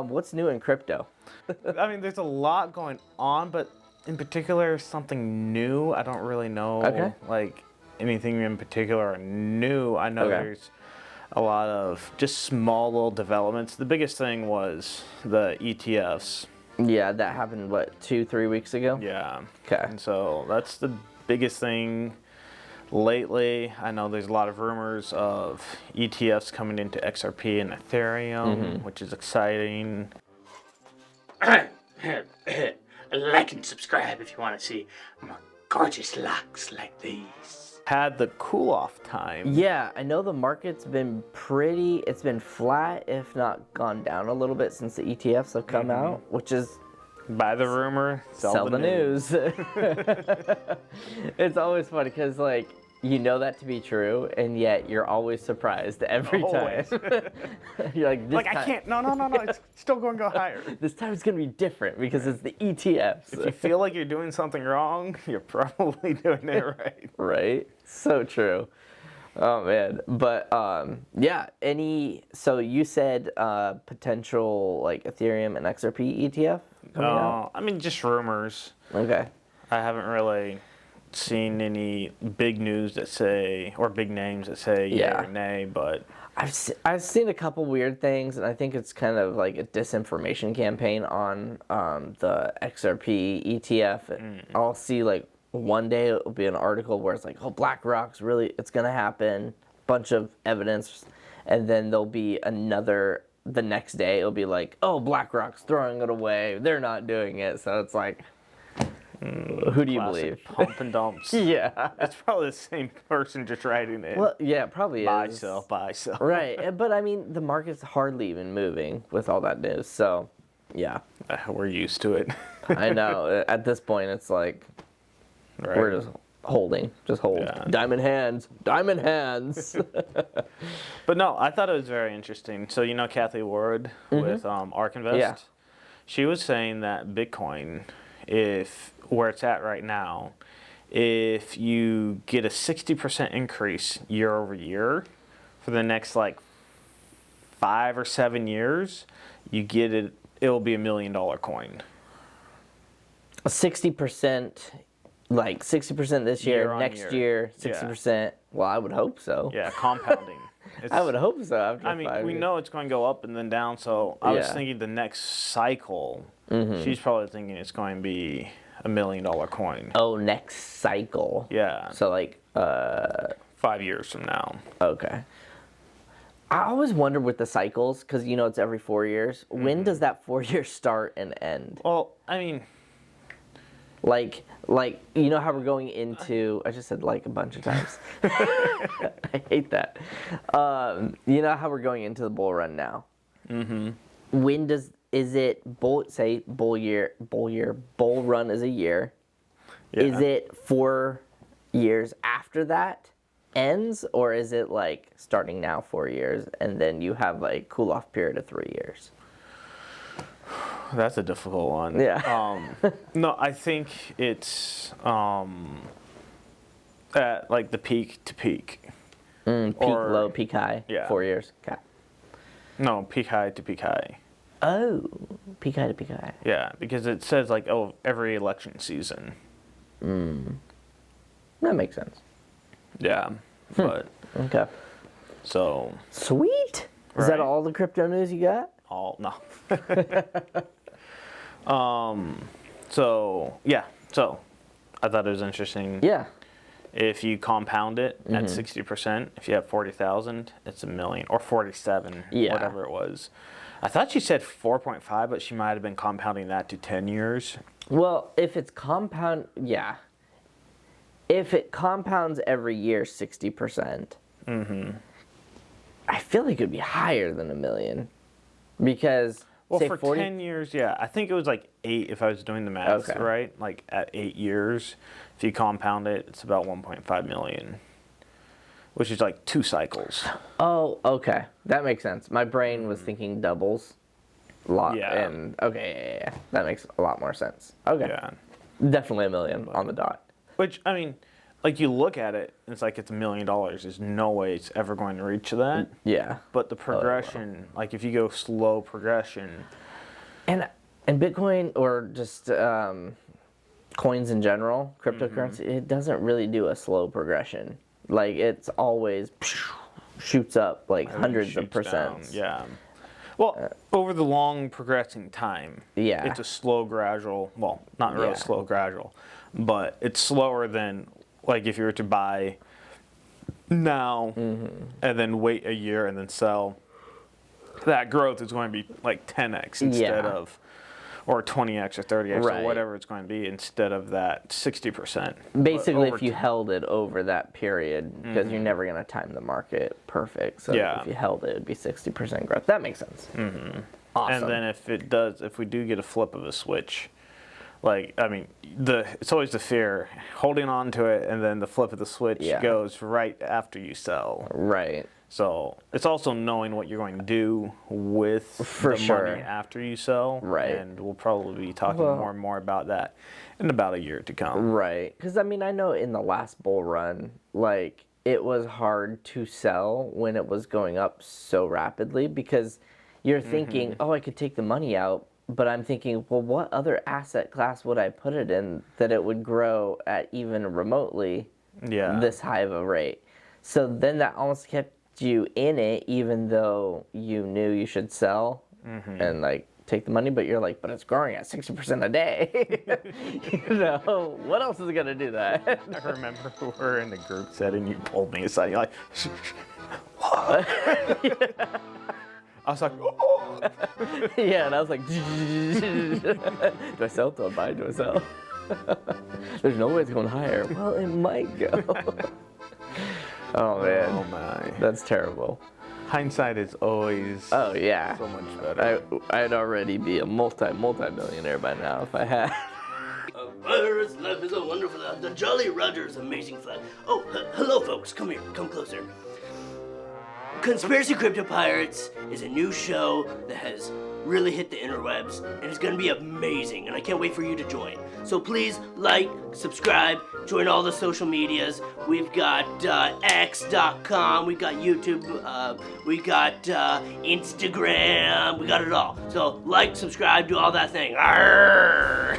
What's new in crypto? I mean, there's a lot going on, but in particular, something new. I don't really know Okay. like anything in particular new. I know Okay. there's a lot of just small little developments. The biggest thing was the ETFs. Yeah, that happened, what, 2-3 weeks ago? Yeah. Okay. And so that's the biggest thing lately. I know there's a lot of rumors of ETFs coming into XRP and Ethereum, which is exciting. Like and subscribe if you want to see more gorgeous locks like these. Had the cool off time. Yeah, I know the market's been it's been flat, if not gone down a little bit since the ETFs have come out, which is Buy the rumor, sell the news. It's always funny because, like, you know that to be true, and yet you're always surprised every time. You're like, this I can't. No. It's still going to go higher. This time it's going to be different because it's the ETFs. If you feel like you're doing something wrong, you're probably doing it right. Right? So true. Oh, man. But, yeah, so you said potential, like, Ethereum and XRP ETF coming out? I mean, just rumors. Okay. I haven't really seen any big news that say, or big names that say yay or nay, but I've seen a couple weird things, and I think it's kind of like a disinformation campaign on the XRP ETF. I'll see, like, one day it'll be an article where it's like, oh, BlackRock's really, it's going to happen, bunch of evidence, and then there'll be another, the next day it'll be like, oh, BlackRock's throwing it away, they're not doing it, so it's like, who do you believe? Pump and dumps. Yeah. It's probably the same person just writing it. Well, yeah, it probably buy, is. Buy, sell. Right, but I mean, the market's hardly even moving with all that news, so, yeah. We're used to it. I know. At this point, it's like, we're just holding. Just hold. Yeah. Diamond hands. Diamond hands. But no, I thought it was very interesting. So, you know Kathy Ward with ARK Invest? Yeah. She was saying that Bitcoin, where it's at right now, if you get a 60% increase year over year for the next like 5 or 7 years, you get it. It'll be $1 million coin. 60%, like 60% this year, next year 60%. Yeah. Well, I would hope so. Yeah, compounding. I would hope so. After I mean, 5 we years. know it's going to go up and then down. So I was thinking the next cycle. She's probably thinking it's going to be $1 million coin. Oh, next cycle. Yeah. So like 5 years from now. Okay. I always wonder with the cycles, because you know it's every 4 years. When does that 4 year start and end? Well, I mean, like you know how we're going into, I just said like a bunch of times. I hate that. You know how we're going into the bull run now. When is it bull run is a year? yeah. Is it 4 years after that ends, or is it like starting now 4 years and then you have like cool off period of 3 years? That's a difficult one. Yeah. No, I think it's at like the peak to peak. Peak low, peak high. Yeah. 4 years. Okay. No, peak high to peak high. Oh, peak high to peak high. Yeah, because it says like, oh, every election season. That makes sense. Yeah, but Okay. so Sweet. Is that Right. all the crypto news you got? no. So yeah, so I thought it was interesting. Yeah. If you compound it at 60%, if you have 40,000, it's $1 million, or 47, Yeah. whatever it was. I thought she said 4.5, but she might have been compounding that to 10 years. Well, if it's yeah. If it compounds every year 60%, I feel like it would be higher than $1 million, because Well, say for 40. 10 years, yeah. I think it was like 8 if I was doing the math, Okay. right? Like at 8 years, if you compound it, it's about 1.5 million, which is like 2 cycles. Oh, okay, that makes sense. My brain was thinking doubles, lot, Yeah. and okay, yeah, that makes a lot more sense. Okay, Yeah. definitely $1 million on the dot. Which, I mean, like you look at it, it's like it's $1 million. There's no way it's ever going to reach that. Yeah. But the progression, like if you go slow progression, And Bitcoin or just coins in general, cryptocurrency, it doesn't really do a slow progression. Like it's always shoots up like hundreds of percent. Yeah. Well, over the long progressing time, Yeah. it's a slow, gradual. Well, not really slow, gradual, but it's slower than like if you were to buy now and then wait a year and then sell. That growth is going to be like 10x instead of, or 20x or 30x or whatever it's going to be instead of that 60%. Basically, if you held it over that period, because you're never going to time the market perfect. So if you held it, it'd be 60% growth. That makes sense. Awesome. And then if we do get a flip of a switch, like, I mean, it's always the fear, holding on to it, and then the flip of the switch goes right after you sell. Right. So it's also knowing what you're going to do with the money after you sell. Right. And we'll probably be talking more and more about that in about a year to come. Right. Because, I mean, I know in the last bull run, like, it was hard to sell when it was going up so rapidly because you're thinking, oh, I could take the money out. But I'm thinking, well, what other asset class would I put it in that it would grow at even remotely this high of a rate? So then that almost kept you in it even though you knew you should sell and like take the money, but you're like, but it's growing at 60% a day. You know, what else is gonna do that? I remember we were in the group setting, you pulled me aside, you're like, I was like, oh. Yeah, and I was like, do I sell? Do I buy? Do I sell? There's no way it's going higher. Well, it might go. Oh man. Oh my. That's terrible. Hindsight is always so much better. I'd already be a multi-millionaire by now if I had. Virus life is a wonderful life. The Jolly Roger's amazing flag. Oh, hello folks. Come here. Come closer. Conspiracy Crypto Pirates is a new show that has really hit the interwebs and it's going to be amazing and I can't wait for you to join. So please like, subscribe, join all the social medias. We've got X.com, we got YouTube, we got Instagram, we got it all. So like, subscribe, do all that thing. Arr!